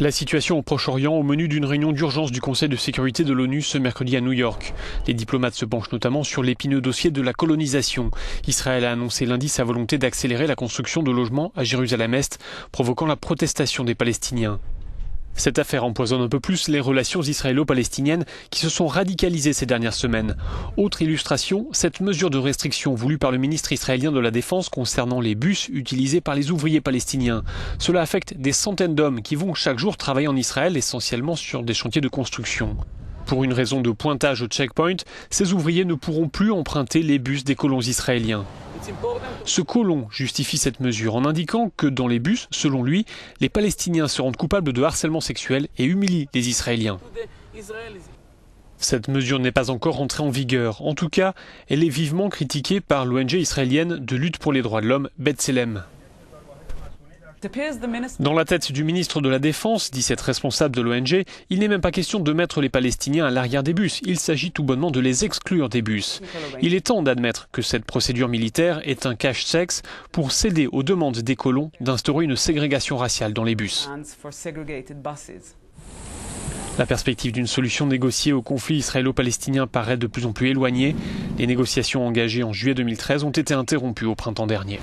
La situation au Proche-Orient au menu d'une réunion d'urgence du Conseil de sécurité de l'ONU ce mercredi à New York. Les diplomates se penchent notamment sur l'épineux dossier de la colonisation. Israël a annoncé lundi sa volonté d'accélérer la construction de logements à Jérusalem-Est, provoquant la protestation des Palestiniens. Cette affaire empoisonne un peu plus les relations israélo-palestiniennes qui se sont radicalisées ces dernières semaines. Autre illustration, cette mesure de restriction voulue par le ministre israélien de la Défense concernant les bus utilisés par les ouvriers palestiniens. Cela affecte des centaines d'hommes qui vont chaque jour travailler en Israël, essentiellement sur des chantiers de construction. Pour une raison de pointage au checkpoint, ces ouvriers ne pourront plus emprunter les bus des colons israéliens. Ce colon justifie cette mesure en indiquant que dans les bus, selon lui, les Palestiniens se rendent coupables de harcèlement sexuel et humilient les Israéliens. Cette mesure n'est pas encore entrée en vigueur. En tout cas, elle est vivement critiquée par l'ONG israélienne de lutte pour les droits de l'homme, B'Tselem. Dans la tête du ministre de la Défense, dit cette responsable de l'ONG, il n'est même pas question de mettre les Palestiniens à l'arrière des bus. Il s'agit tout bonnement de les exclure des bus. Il est temps d'admettre que cette procédure militaire est un cache-sexe pour céder aux demandes des colons d'instaurer une ségrégation raciale dans les bus. La perspective d'une solution négociée au conflit israélo-palestinien paraît de plus en plus éloignée. Les négociations engagées en juillet 2013 ont été interrompues au printemps dernier.